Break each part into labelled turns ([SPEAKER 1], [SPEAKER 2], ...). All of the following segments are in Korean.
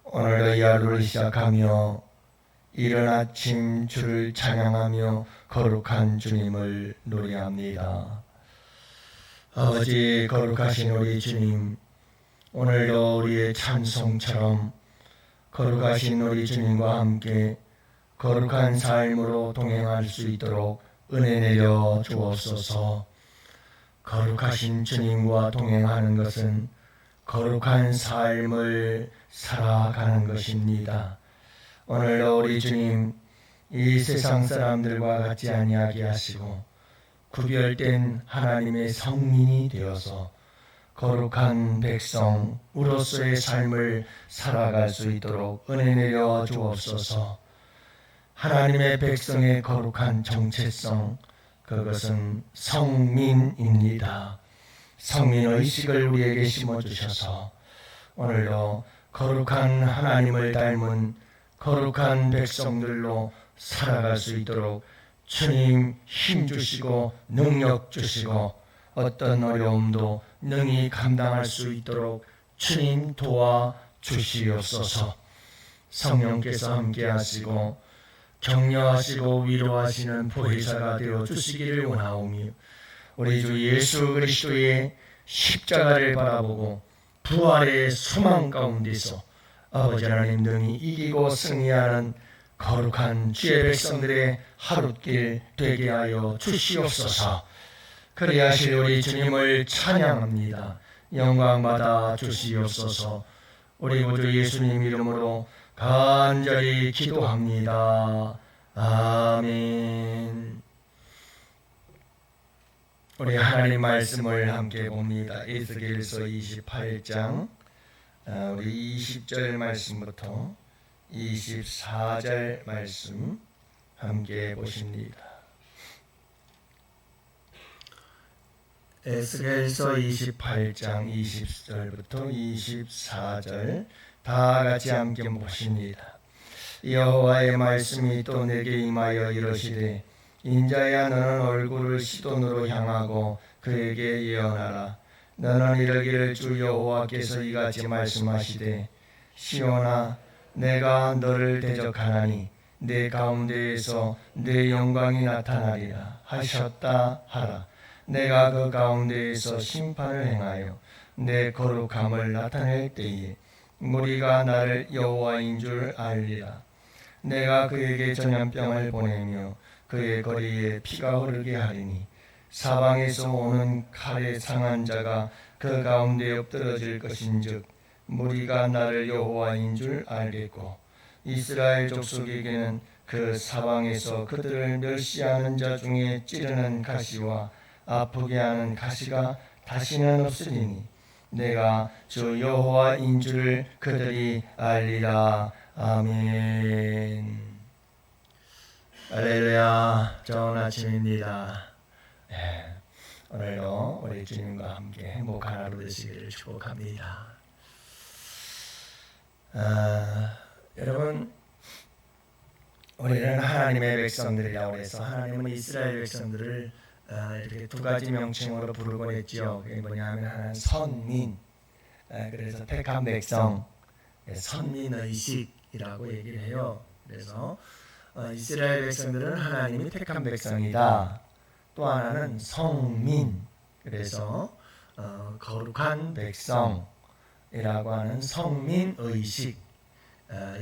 [SPEAKER 1] 오늘도 이 하루를 시작하며 이른 아침 주를 찬양하며 거룩한 주님을 노래합니다. 아버지, 거룩하신 우리 주님, 오늘도 우리의 찬송처럼 거룩하신 우리 주님과 함께 거룩한 삶으로 동행할 수 있도록 은혜 내려 주옵소서. 거룩하신 주님과 동행하는 것은 거룩한 삶을 살아가는 것입니다. 오늘도 우리 주님, 이 세상 사람들과 같지 아니하게 하시고 구별된 하나님의 성민이 되어서 거룩한 백성 우로서의 삶을 살아갈 수 있도록 은혜 내려 주옵소서. 하나님의 백성의 거룩한 정체성, 그것은 성민입니다. 성민의식을 우리에게 심어주셔서 오늘도 거룩한 하나님을 닮은 거룩한 백성들로 살아갈 수 있도록 주님 힘주시고 능력 주시고 어떤 어려움도 능히 감당할 수 있도록 주님 도와주시옵소서. 성령께서 함께 하시고 격려하시고 위로하시는 보혜사가 되어 주시기를 원하오며 우리 주 예수 그리스도의 십자가를 바라보고 부활의 소망 가운데서 아버지 하나님 능히 이기고 승리하는 거룩한 주의 백성들의 하룻길 되게 하여 주시옵소서. 그리하실 우리 주님을 찬양합니다. 영광 받아 주시옵소서. 우리 구주 예수님 이름으로 간절히 기도합니다. 아멘. 우리 하나님 말씀을 함께 봅니다. 에스겔서 28장 우리 20절 말씀부터 24절 말씀 함께 보십니다. 에스겔서 28장 20절부터 24절 다 같이 함께 보십니다. 여호와의 말씀이 또 내게 임하여 이르시되 인자야, 너는 얼굴을 시돈으로 향하고 그에게 예언하라. 너는 이르기를 주 여호와께서 이같이 말씀하시되 시온아, 내가 너를 대적하나니 내 가운데에서 내 영광이 나타나리라 하셨다 하라. 내가 그 가운데에서 심판을 행하여 내 거룩함을 나타낼 때에 무리가 나를 여호와인 줄 알리라. 내가 그에게 전염병을 보내며 그의 거리에 피가 흐르게 하리니 사방에서 오는 칼에 상한 자가 그 가운데 엎드러질 것인즉 무리가 나를 여호와인 줄 알겠고 이스라엘 족속에게는 그 사방에서 그들을 멸시하는 자 중에 찌르는 가시와 아프게 하는 가시가 다시는 없으리니 내가 주 여호와인 줄 그들이 알리라. 아멘. 할렐루야. 좋은 아침입니다. 오늘도 우리 주님과 함께 행복한 하루 되시기를 축복합니다. 여러분, 우리는 하나님의 백성들이라고 해서 하나님은 이스라엘 백성들을 이렇게 두 가지 명칭으로 부르곤 했죠. 그게 뭐냐면 하나는 선민, 그래서 택한 백성, 선민의식이라고 얘기를 해요. 그래서 이스라엘 백성들은 하나님이 택한 백성이다. 또 하나는 성민, 그래서 거룩한 백성이라고 하는 성민의식.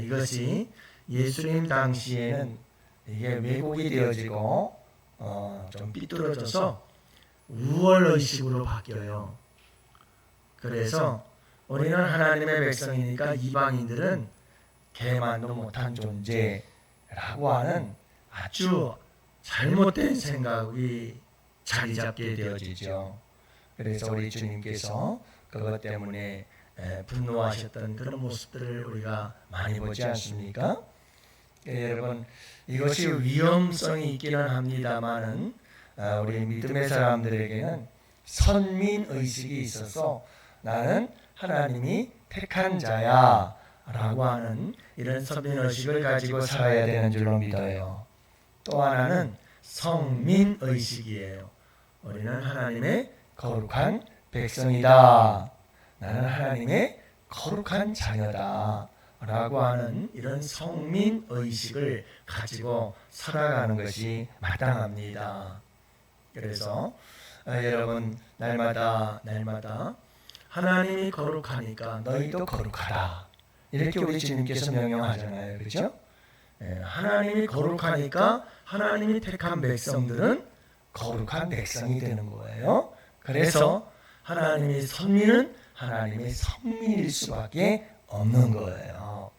[SPEAKER 1] 이것이 예수님 당시에는 이게 왜곡이 되어지고 좀 삐뚤어져서 우월의식으로 바뀌어요. 그래서 우리는 하나님의 백성이니까 이방인들은 개만도 못한 존재라고 하는 아주 잘못된 생각이 자리 잡게 되어지죠. 그래서 우리 주님께서 그것 때문에 분노하셨던 그런 모습들을 우리가 많이 보지 않습니까? 여러분, 이것이 위험성이 있기는 합니다만은 우리 믿음의 사람들에게는 선민의식이 있어서 나는 하나님이 택한 자야 라고 하는 이런 선민의식을 가지고 살아야 되는 줄로 믿어요. 또 하나는 성민의식이에요. 우리는 하나님의 거룩한 백성이다. 나는 하나님의 거룩한 자녀다. 라고 하는 이런 성민 의식을 가지고 살아가는 것이 마땅합니다. 그래서 여러분 날마다 하나님이 거룩하니까 너희도 거룩하라, 이렇게 우리 주님께서 명령하잖아요. 그렇죠? 하나님이 거룩하니까 하나님이 택한 백성들은 거룩한 백성이 되는 거예요. 그래서 하나님의 선민은 하나님의 선민일 수밖에 없는 거예요.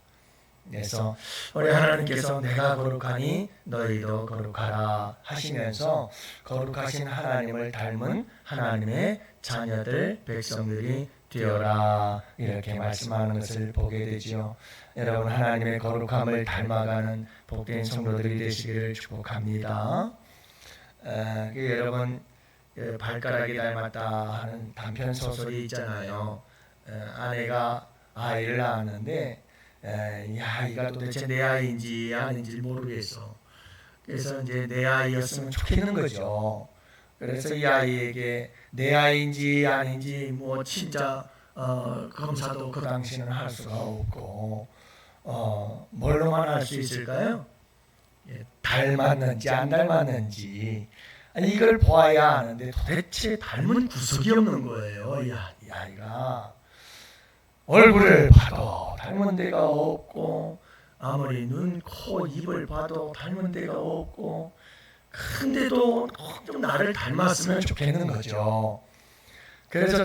[SPEAKER 1] 그래서 우리 하나님께서 내가 거룩하니 너희도 거룩하라 하시면서 거룩하신 하나님을 닮은 하나님의 자녀들, 백성들이 되어라, 이렇게 말씀하는 것을 보게 되죠. 여러분 하나님의 거룩함을 닮아가는 복된 성도들이 되시기를 축복합니다. 여러분 발가락이 닮았다 하는 단편 소설이 있잖아요. 아내가 아이를 낳았는데 이 아이가 도대체 내 아이인지 아닌지 모르겠어. 그래서 이제 내 아이였으면 좋겠는 거죠. 그래서 이 아이에게 내 아이인지 아닌지 뭐 진짜 검사도 그 당시는 할 수가 없고 뭘로만 알 수 있을까요? 닮았는지 안 닮았는지 이걸 보아야 하는데 도대체 닮은 구석이 없는 거예요. 이 아이가 얼굴을 봐도 닮은 데가 없고 아무리 눈, 코, 입을 봐도 닮은 데가 없고 근데도 좀 나를 닮았으면 좋겠는 거죠. 그래서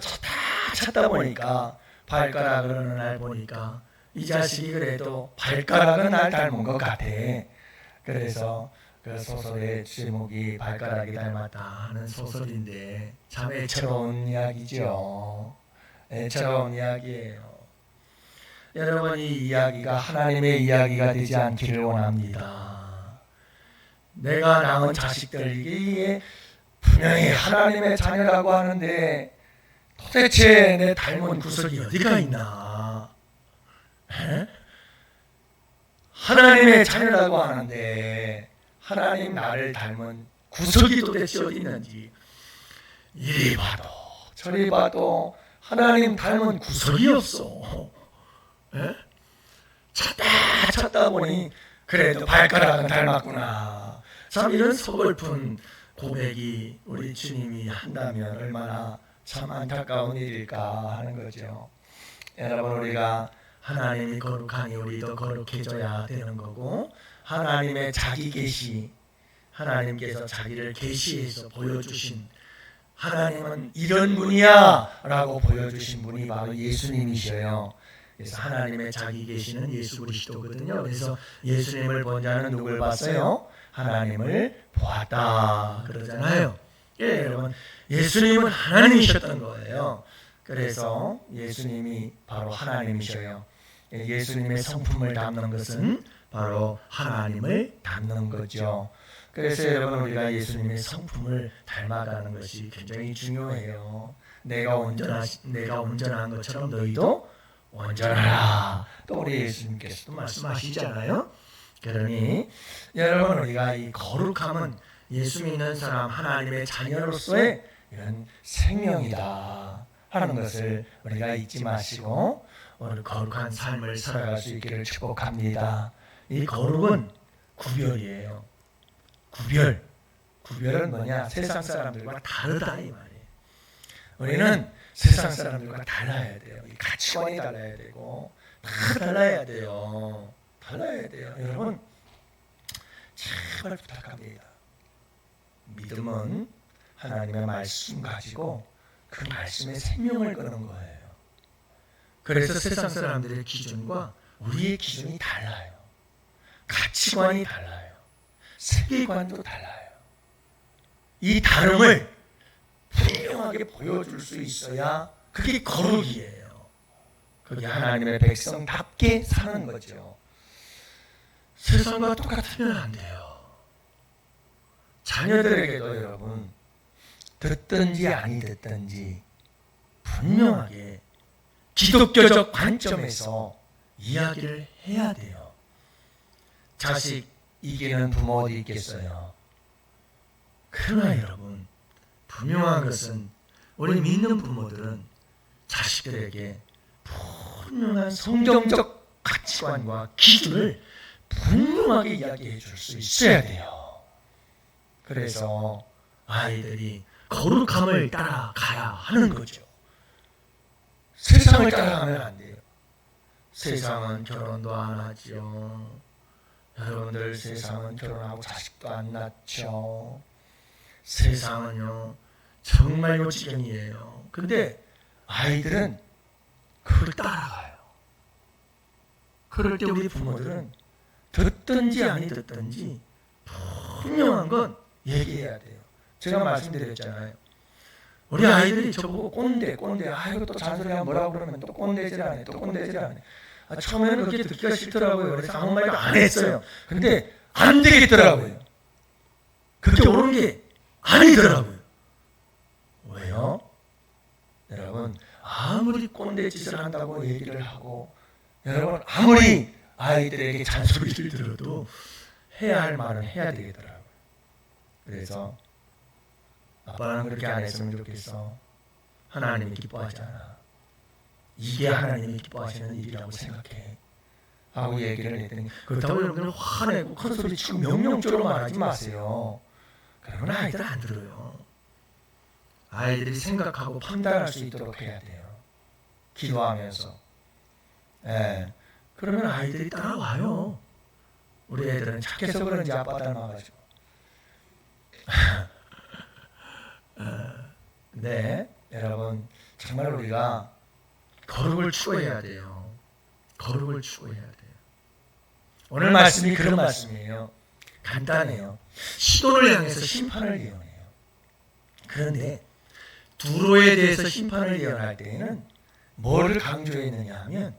[SPEAKER 1] 찾다 보니까 발가락을 어느 날 보니까 이 자식이 그래도 발가락은 날 닮은 것 같아. 그래서 그 소설의 제목이 발가락이 닮았다 하는 소설인데 참 애처로운 이야기죠. 애처로운 이야기예요. 여러분 이 이야기가 하나님의 이야기가 되지 않기를 원합니다. 내가 낳은 자식들이 분명히 하나님의 자녀라고 하는데 도대체 내 닮은 구석이 어디가 있나? 하나님의 자녀라고 하는데 하나님 나를 닮은 구석이 도대체 어디 있는지 이리 봐도 저리 봐도 하나님 닮은 구석이 없어. 찾다 보니 그래도 발가락은 닮았구나. 참 이런 서글픈 고백이 우리 주님이 한다면 얼마나 참 안타까운 일일까 하는 거죠. 여러분 우리가 하나님이 거룩하니 우리도 거룩해져야 되는 거고 하나님의 자기 계시, 하나님께서 자기를 계시해서 보여주신 하나님은 이런 분이야 라고 보여주신 분이 바로 예수님이셔요. 그래서 하나님의 자기 계시는 예수 그리스도거든요. 그래서 예수님을 본 자는 누굴 봤어요? 하나님을 보았다 그러잖아요. 여러분 예수님은 하나님이셨던 거예요. 그래서 예수님이 바로 하나님이셔요. 예수님의 성품을 담는 것은 바로 하나님을 담는 거죠. 그래서 여러분 우리가 예수님의 성품을 닮아가는 것이 굉장히 중요해요. 내가 온전한 것처럼 너희도 온전하라. 또 우리 예수님께서도 말씀하시잖아요. 그러니 여러분 우리가 이 거룩함은 예수 믿는 사람 하나님의 자녀로서의 이런 생명이다 하는 것을 우리가 잊지 마시고 오늘 거룩한 삶을 살아갈 수 있기를 축복합니다. 이 거룩은 구별이에요. 구별은 뭐냐? 세상 사람들과 다르다 이 말이에요. 우리는 세상 사람들과 달라야 돼요. 이 가치관이 달라야 되고 다 달라야 돼요. 여러분 제발 부탁합니다. 믿음은 하나님의 말씀 가지고 그 말씀에 생명을 거는 거예요. 그래서 세상 사람들의 기준과 우리의 기준이 달라요. 가치관이 달라요. 세계관도 달라요. 이 다름을 분명하게 보여줄 수 있어야 그게 거룩이에요. 그게 하나님의 백성답게 사는 거죠. 세상과 똑같으면 안 돼요. 자녀들에게도 여러분 듣든지 아니 듣든지 분명하게 기독교적 관점에서 이야기를 해야 돼요. 자식 이기는 부모 어디 있겠어요? 그러나 여러분 분명한 것은 우리 믿는 부모들은 자식들에게 분명한 성경적 가치관과 기준을 분명하게 이야기해 줄 수 있어야 돼요. 그래서 아이들이 거룩함을 따라가야 하는 거죠. 세상을 따라가면 안 돼요. 세상은 결혼도 안 하죠. 여러분들 세상은 결혼하고 자식도 안 낳죠. 세상은요 정말로 지경이에요. 근데 아이들은 그걸 따라가요. 그럴 때 우리 부모들은 듣든지 아니 듣든지 분명한 건 얘기해야 돼요. 제가 말씀드렸잖아요. 우리 아이들이 저보고 꼰대 아이고 또 잔소리하면 뭐라고 그러면 또 꼰대질 안 해. 처음에는 그렇게 듣기가 싫더라고요. 그래서 아무 말도 안 했어요. 근데 안 되겠더라고요. 그렇게 옳은 게 아니더라고요. 왜요? 여러분 아무리 꼰대 짓을 한다고 얘기를 하고 여러분 아무리 아이들에게 잔소리를 들어도 해야 할 말은 해야 되겠더라고요. 그래서 아빠는 그렇게 안 했으면 좋겠어. 하나님이 기뻐하지 않아. 이게 하나님이 기뻐하시는 일이라고 생각해. 하고 얘기를 했더니 그렇다고 여러분들 화내고 큰소리 치고 명령조로 말하지 마세요. 그러면 아이들 안 들어요. 아이들이 생각하고 판단할 수 있도록 해야 돼요. 기도하면서. 그러면 아이들이 따라와요. 우리 애들은 착해서 그런지 아빠 닮아가지고. 네, 여러분 정말 우리가 거룩을 추구해야 돼요. 거룩을 추구해야 돼요. 오늘 말씀이 그런 말씀이에요. 간단해요. 시돈을 향해서 심판을 예언해요. 그런데 두로에 대해서 심판을 예언할 때에는 뭐를 강조했느냐 하면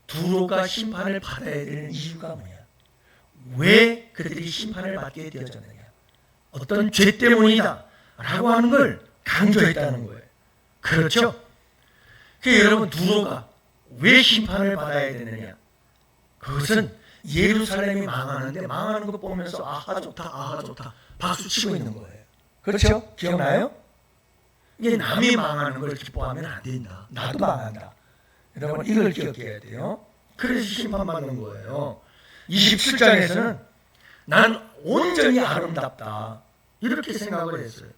[SPEAKER 1] 두로가 심판을 받아야 되는 이유가 뭐냐, 왜 그들이 심판을 받게 되어졌느냐, 어떤 죄 때문이다 라고 하는 걸 강조했다는 거예요. 그렇죠? 여러분 두로가 왜 심판을 받아야 되느냐, 그것은 예루살렘이 망하는데 망하는 거 보면서 아하 좋다 박수 치고 있는 거예요. 그렇죠? 기억나요? 이게 남이 망하는 걸 기뻐하면 안 된다. 나도 망한다. 여러분 이걸 기억해야 돼요. 그래서 심판받는 거예요. 27장에서는 난 온전히 아름답다 이렇게 생각을 했어요.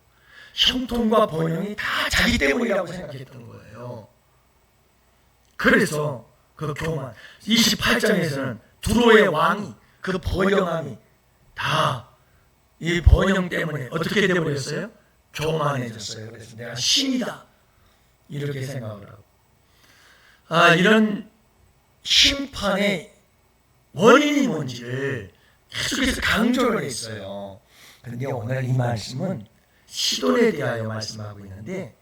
[SPEAKER 1] 형통과 번영이 다 자기 때문이라고 생각했던 거예요. 그래서 그 교만, 28장에서는 두로의 왕이 그 번영함이 다 이 번영 때문에 어떻게 되어버렸어요? 교만해졌어요. 그래서 내가 신이다 이렇게 생각을 하고, 이런 심판의 원인이 뭔지를 계속해서 강조를 했어요. 그런데 오늘 이 말씀은 시돈에 대하여 말씀하고 있는데,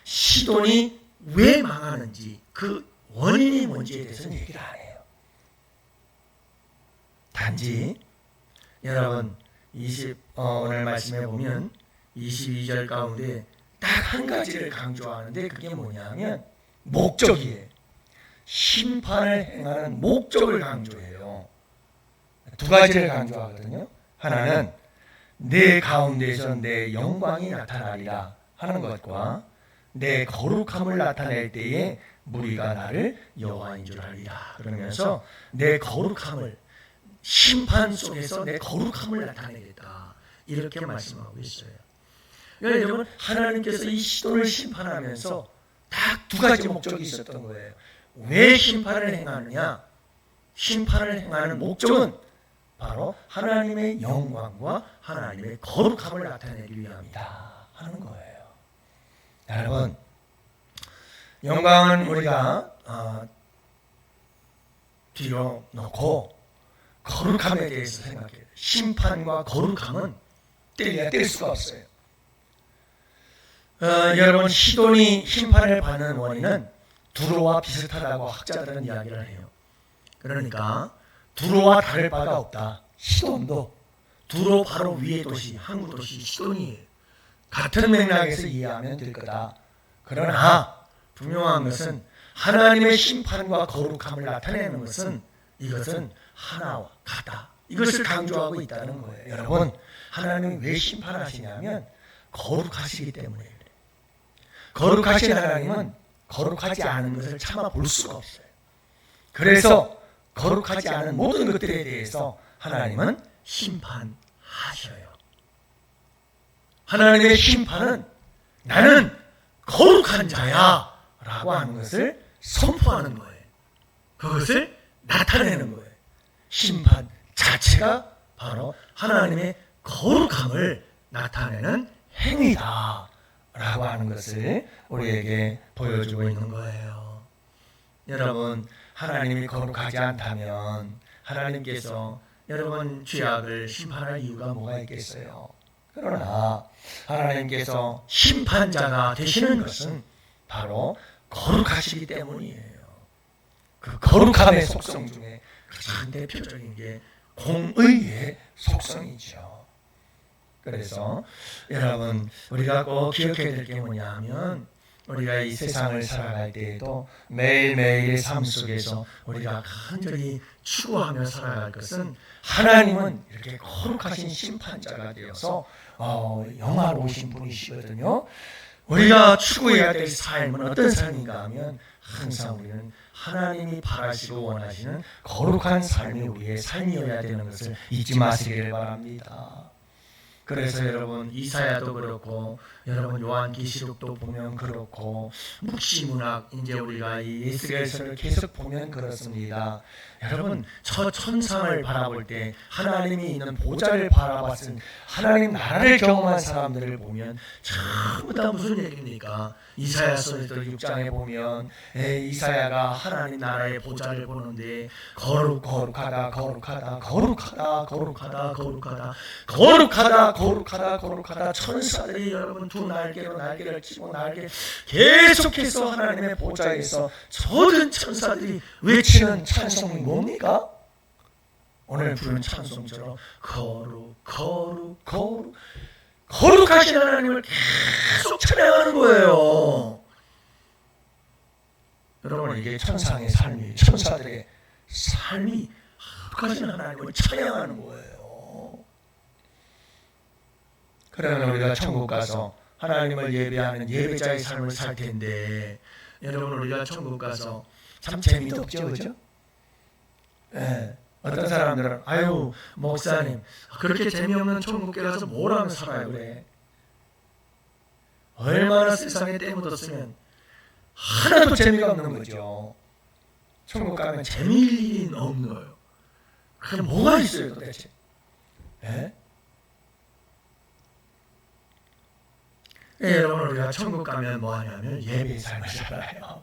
[SPEAKER 1] 시돈이 왜 망하는지 그 원인이 뭔지에 대해서는 얘기를 안 해요. 단지 여러분 오늘 말씀해 보면 22절 가운데 딱 한 가지를 강조하는데 그게 뭐냐면 목적이에요. 심판을 행하는 목적을 강조해요. 두 가지를 강조하거든요. 하나는 내 가운데서 내 영광이 나타나리라 하는 것과 내 거룩함을 나타낼 때에 무리가 나를 여호와인 줄 알리라 그러면서 내 거룩함을, 심판 속에서 내 거룩함을 나타내겠다 이렇게 말씀하고 있어요. 그러니까 여러분 하나님께서 이 시돈을 심판하면서 딱 두 가지 목적이 있었던 거예요. 왜 심판을 행하느냐? 심판을 행하는 목적은 바로 하나님의 영광과 하나님의 거룩함을 나타내기 위함이다 하는 거예요. 여러분 영광은 우리가 뒤로 놓고 거룩함에 대해서 생각해요. 심판과 거룩함은 뗄 수가 없어요. 여러분 시돈이 심판을 받는 원인은 두로와 비슷하다고 학자들은 이야기를 해요. 그러니까 두로와 다를 바가 없다. 시돈도 두로 바로 위의 도시, 항구 도시 시돈이에요. 같은 맥락에서 이해하면 될 거다. 그러나 분명한 것은 하나님의 심판과 거룩함을 나타내는 것은 이것은 하나와 같다. 이것을 강조하고 있다는 거예요. 여러분 하나님이 왜 심판하시냐면 거룩하시기 때문에 그래요. 거룩하신 하나님은 거룩하지 않은 것을 참아 볼 수가 없어요. 그래서 거룩하지 않은 모든 것들에 대해서 하나님은 심판하셔요. 하나님의 심판은 나는 거룩한 자야 라고 하는 것을 선포하는 거예요. 그것을 나타내는 거예요. 심판 자체가 바로 하나님의 거룩함을 나타내는 행위다 라고 하는 것을 우리에게 보여주고 있는 거예요. 여러분, 하나님이 거룩하지 않다면 하나님께서 여러분 죄악을 심판할 이유가 뭐가 있겠어요? 그러나 하나님께서 심판자가 되시는 것은 바로 거룩하시기 때문이에요. 그 거룩함의 속성 중에 가장 대표적인 게 공의의 속성이죠. 그래서 여러분, 우리가 꼭 기억해야 될 게 뭐냐면 우리가 이 세상을 살아갈 때에도 매일매일의 삶 속에서 우리가 간절히 추구하며 살아갈 것은 하나님은 이렇게 거룩하신 심판자가 되어서 영화로우신 분이시거든요. 우리가 추구해야 될 삶은 어떤 삶인가 하면 항상 우리는 하나님이 바라시고 원하시는 거룩한 삶이 우리의 삶이어야 되는 것을 잊지 마시기를 바랍니다. 그래서 여러분, 이사야도 그렇고 여러분 요한계시록도 보면 그렇고 묵시문학 이제 우리가 이 에스겔서를 계속 보면 그렇습니다. 여러분, 저 천상을 바라볼 때 하나님이 있는 보좌를 바라봤은 하나님 나라를 경험한 사람들을 보면 전부 다 무슨 얘기입니까? 이사야서에서 6장에 보면 이사야가 하나님 나라의 보좌를 보는데 거룩하다 거룩하다 거룩하다 거룩하다 거룩하다 거룩하다 거룩하다 거룩하다 천사들이 여러분 두 날개로 날개를 치고 계속해서 하나님의 보좌에서 모든 천사들이 외치는 찬송이 뭡니까? 오늘 부르는 찬송처럼 거룩하신 하나님을 계속 찬양하는 거예요. 여러분, 이게 천상의 삶이, 천사들의 삶이 거룩하신 하나님을 찬양하는 거예요. 그러면 우리가 천국 가서 하나님을 예배하는 예배자의 삶을 살 텐데, 여러분, 우리가 천국 가서 참 재미도 없죠, 그죠? 네. 어떤 사람들은 아유 목사님 그렇게 재미없는 천국에 가서 뭘 하면 살아요 그래. 얼마나 세상에 때 묻었으면 하나도 재미가 없는 거죠. 천국 가면 재미일 일이 없는 거예요. 그럼 뭐가 있어요 도대체? 네? 여러분, 우리가 천국 가면 뭐 하냐면 예배의 삶을 살아요.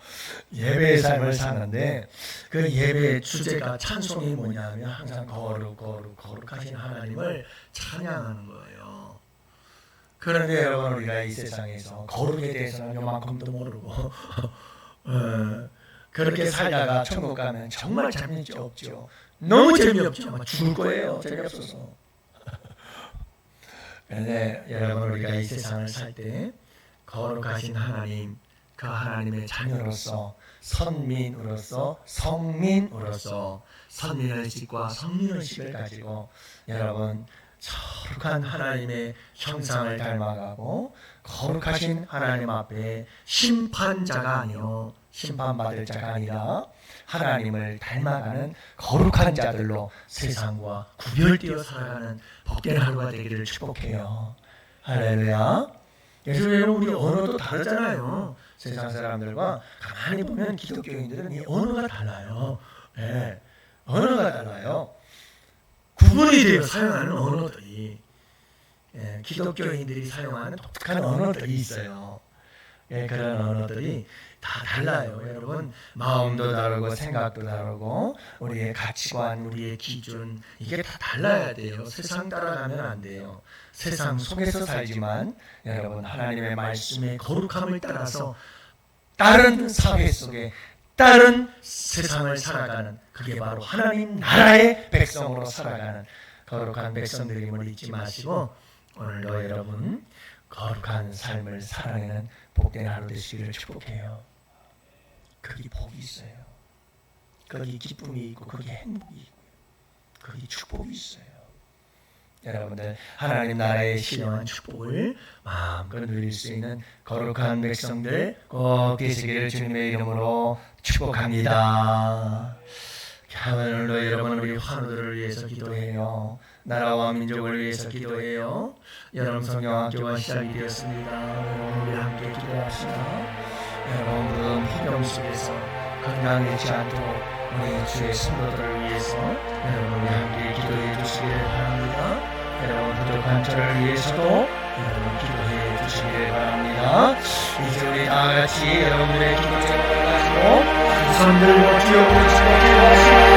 [SPEAKER 1] 예배의 삶을 사는데 그 예배의 주제가 찬송이 뭐냐면 항상 거룩하신 하나님을 찬양하는 거예요. 그런데 여러분, 우리가 이 세상에서 거룩에 대해서는 요만큼도 모르고 그렇게 살다가 천국 가면 정말 재미있지 없죠. 너무 재미없죠. 아마 죽을 거예요. 재미없어서. 그런데 여러분, 우리가 이 세상을 살 때 거룩하신 하나님, 그 하나님의 자녀로서 선민으로서 성민으로서 선민의식과 성민의식을 가지고 여러분 거룩한 하나님의 형상을 닮아가고 거룩하신 하나님 앞에 심판자가 아니요 심판받을 자가 아니라 하나님을 닮아가는 거룩한 자들로 세상과 구별되어 살아가는 복된 하루가 되기를 축복해요. 할렐루야. 그래서 우리 언어도 다르잖아요. 세상 사람들과 가만히 보면 기독교인들은 이 언어가 달라요. 네, 언어가 달라요. 구분이 되어 사용하는 언어들이 기독교인들이 사용하는 독특한 언어들이 있어요. 그런 언어들이 다 달라요. 여러분, 마음도 다르고 생각도 다르고 우리의 가치관, 우리의 기준 이게 다 달라야 돼요. 세상 따라가면 안 돼요. 세상 속에서 살지만 여러분, 하나님의 말씀의 거룩함을 따라서 다른 사회 속에 다른 세상을 살아가는, 그게 바로 하나님 나라의 백성으로 살아가는 거룩한 백성들임을 잊지 마시고 오늘도 여러분 거룩한 삶을 살아내는 복된 하루 되시기를 축복해요. 거기 복이 있어요. 거기 기쁨이 있고 거기 행복이 있고 거기 축복이 있어요. 여러분들 하나님 나라의 신령한 축복을 마음껏 누릴 수 있는 거룩한 백성들 꼭 되시기를 주님의 이름으로 축복합니다. 오늘도 여러분 우리 환우들을 위해서 기도해요. 나라와 민족을 위해서 기도해요. 여러분 성경학교가 시작이 되었습니다. 여러분 우리 함께 기도합시다. 여러분 무더운 폭염 속에서 건강해지 않도록 우리 주의 성도들을 위해서 여러분 우리 함께 기도해 주시기를 바랍니다. 여러분 부족한 저를 위해서도 여러분 기도해 주시기를 바랍니다. 이제 우리 다같이 여러분들의 기도 제목을 가지고 두 손 들고 주여 부르시고 기도하시고